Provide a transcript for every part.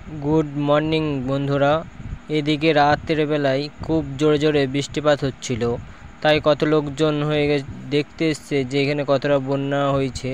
Good morning বন্ধুরা। এদিকে রাতের বেলায় খুব জোরে জোরে বৃষ্টিপাত হচ্ছিল, তাই কত লোকজন দেখতে এসছে যে এখানে কতটা বন্যা হয়েছে।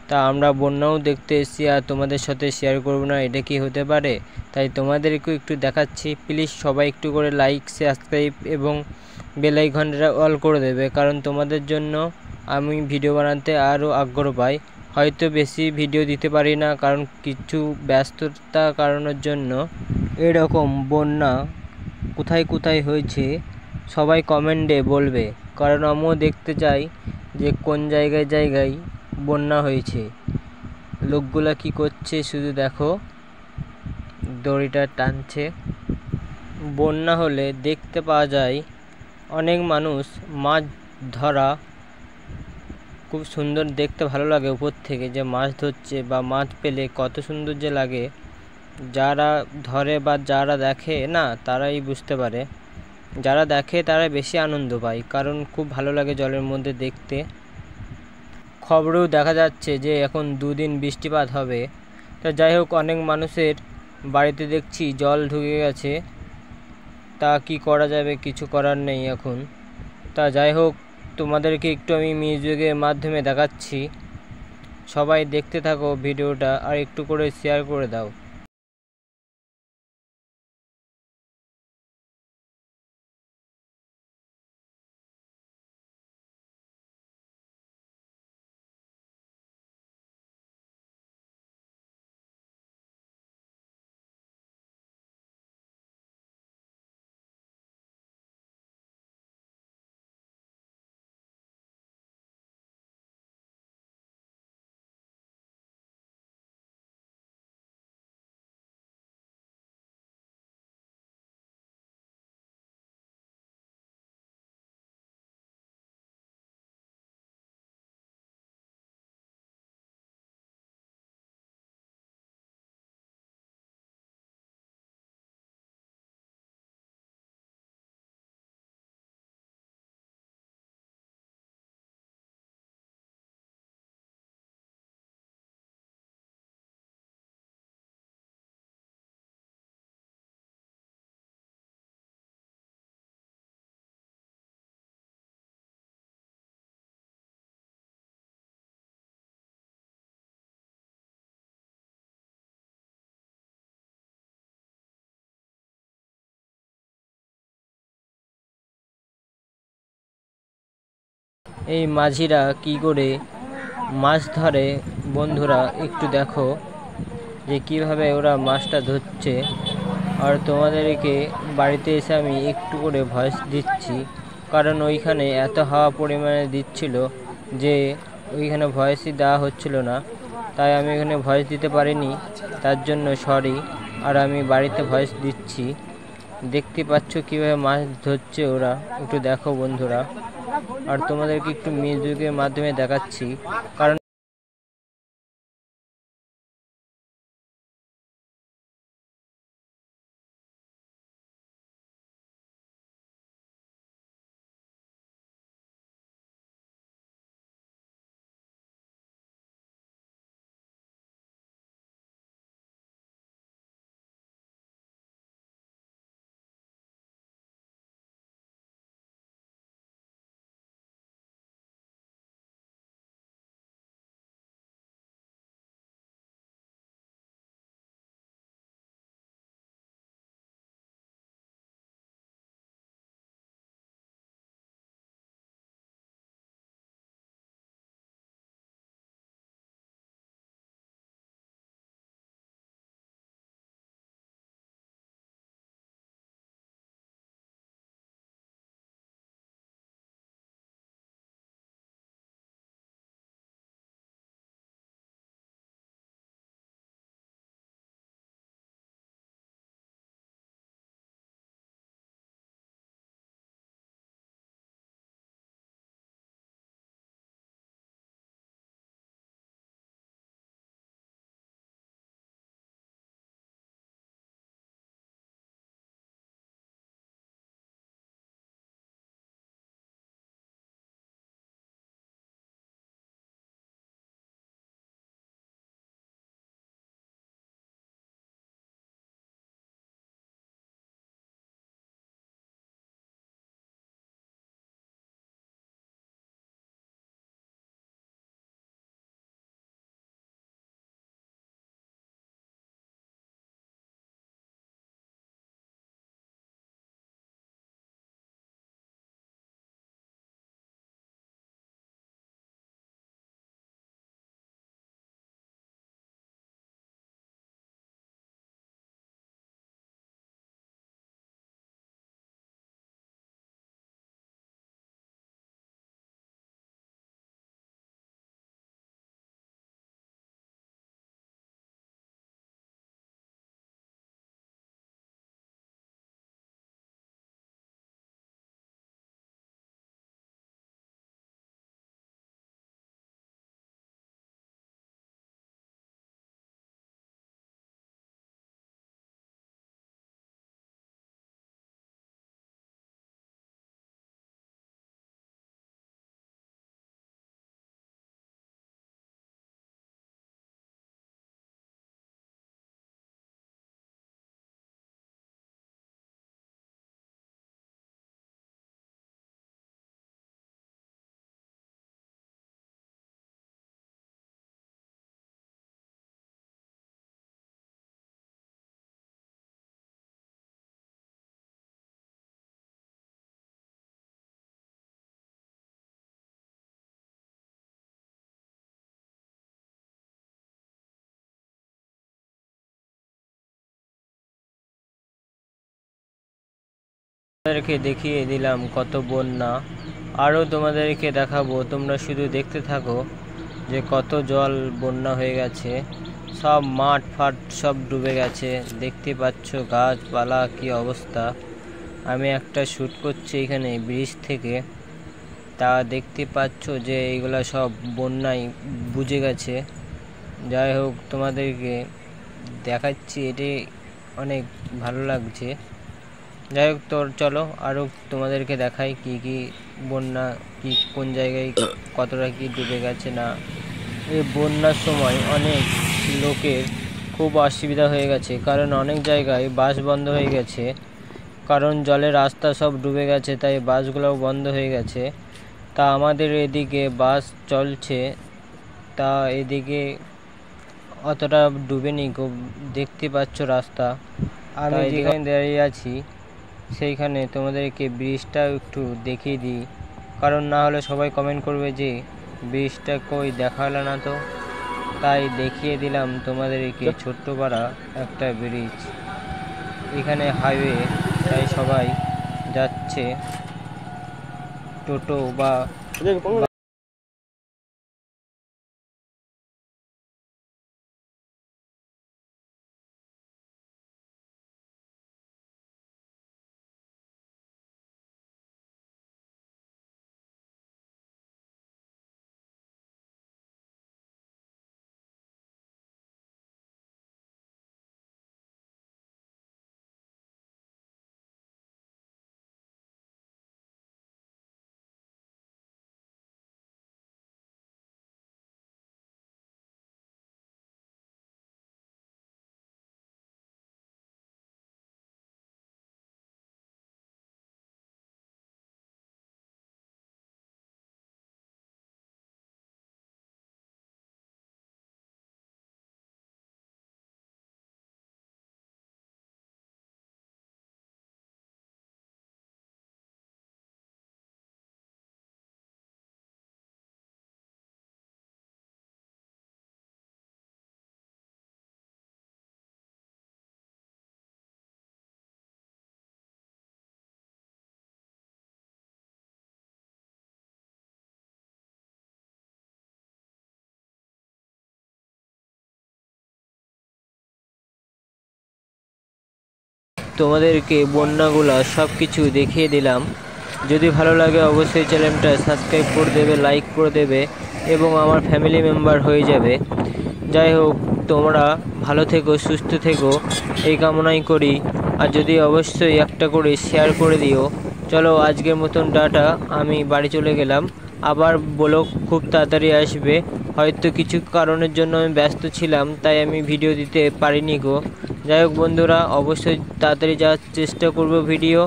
তা আমরা বন্যাও দেখতে এসেছি, আর তোমাদের সাথে শেয়ার করবো না এটা কি হতে পারে, তাই তোমাদেরকে একটু দেখাচ্ছি। প্লিজ সবাই একটু করে লাইক, সাবস্ক্রাইব এবং বেল আইকনটা অল করে দেবে, কারণ তোমাদের জন্য আমি ভিডিও বানাতে আরও আগ্রহ পাই। হয়তো বেশি ভিডিও দিতে পারি না, কারণ কিছু ব্যস্ততা কারণের জন্য। এরকম বন্যা কোথায় কোথায় হয়েছে সবাই কমেন্টে বলবে, কারণ আমিও দেখতে চাই যে কোন জায়গায় জায়গায় বন্যা হয়েছে। লোকগুলা কি করছে শুধু দেখো, দড়িটা টানছে। বন্যা হলে দেখতে পাওয়া যায় অনেক মানুষ মাছ ধরা, খুব সুন্দর দেখতে, ভালো লাগে উপর থেকে যে মাছ ধরছে বা মাছ পেলে কত সুন্দর যে লাগে। যারা ধরে বা যারা দেখে না তারাই বুঝতে পারে, যারা দেখে তারা বেশি আনন্দ পায়, কারণ খুব ভালো লাগে জলের মধ্যে দেখতে। খবরেও দেখা যাচ্ছে যে এখন 2 দিন বৃষ্টিপাত হবে। তা যাই হোক, অনেক মানুষের বাড়িতে দেখছি জল ঢুকে গেছে, তা কি করা যাবে, কিছু করার নেই এখন। তা যাই হোক, তোমাদেরকে একটু আমি মিউজিকের মাধ্যমে দেখাচ্ছি। সবাই দেখতে থাকো ভিডিওটা, আর একটু করে শেয়ার করে দাও। এই মাঝিরা কি করে মাছ ধরে বন্ধুরা, একটু দেখো যে কিভাবে ওরা মাছটা ধরছে। আর তোমাদেরকে বাড়িতে এসে আমি একটু করে ভয়েস দিচ্ছি, কারণ ওইখানে এত হাওয়া পরিমাণে দিচ্ছিল যে ওইখানে ভয়েসই দেওয়া হচ্ছিল না, তাই আমি এখানে ভয়েস দিতে পারিনি, তার জন্য সরি। আর আমি বাড়িতে ভয়েস দিচ্ছি। দেখতে পাচ্ছ কীভাবে মাছ ধরছে ওরা, একটু দেখো বন্ধুরা। আর তোমাদেরকে একটু মিউজিকের মাধ্যমে দেখাচ্ছি, কারণ তোমাদেরকে দেখিয়ে দিলাম কত বন্যা, আরও তোমাদেরকে দেখাবো, তোমরা শুধু দেখতে থাকো যে কত জল বন্যা হয়ে গেছে। সব মাঠ ফাট সব ডুবে গেছে, দেখতে পাচ্ছ গাছপালা কি অবস্থা। আমি একটা শ্যুট করছি এখানে ব্রিজ থেকে, তা দেখতে পাচ্ছ যে এইগুলা সব বন্যায় বুঝে গেছে। যাই হোক তোমাদেরকে দেখাচ্ছি, এটি অনেক ভালো লাগছে। যাই হোক চলো আরও তোমাদেরকে দেখাই কি কি বন্যা, কি কোন জায়গায় কতটা কি ডুবে গেছে না। এই বন্যার সময় অনেক লোকের খুব অসুবিধা হয়ে গেছে, কারণ অনেক জায়গায় বাস বন্ধ হয়ে গেছে, কারণ জলের রাস্তা সব ডুবে গেছে, তাই বাসগুলোও বন্ধ হয়ে গেছে। তা আমাদের এদিকে বাস চলছে, তা এদিকে অতটা ডুবেনি, খুব দেখতে পাচ্ছ রাস্তা। আমি যেখানে দাঁড়িয়ে আছি সেইখানে তোমাদেরকে ব্রিজটা একটু দেখিয়ে দিই, কারণ না হলে সবাই কমেন্ট করবে যে ব্রিজটা কই দেখা হলো না। তো তাই দেখিয়ে দিলাম তোমাদেরকে ছোট্ট পাড়া একটা ব্রিজ, এখানে হাইওয়ে, তাই সবাই যাচ্ছে টোটো বা তোমাদেরকে বন্যাগুলা সব কিছু দেখিয়ে দিলাম। যদি ভালো লাগে অবশ্যই চ্যানেলটা সাবস্ক্রাইব করে দেবে, লাইক করে দেবে এবং আমার ফ্যামিলি মেম্বার হয়ে যাবে। যাই হোক তোমরা ভালো থেকো, সুস্থ থেকো, এই কামনাই করি। আর যদি অবশ্যই একটা করে শেয়ার করে দিও। চলো আজকের মতন টাটা, আমি বাড়ি চলে গেলাম। আবার বলো খুব তাড়াতাড়ি আসবে, হয়তো কিছু কারণের জন্য আমি ব্যস্ত ছিলাম, তাই আমি ভিডিও দিতে পারিনি গো। যাই হোক বন্ধুরা, অবশ্যই তাড়াতাড়ি যাওয়ার চেষ্টা করবো, ভিডিও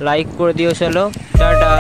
লাইক করে দিও। চলো টাটা।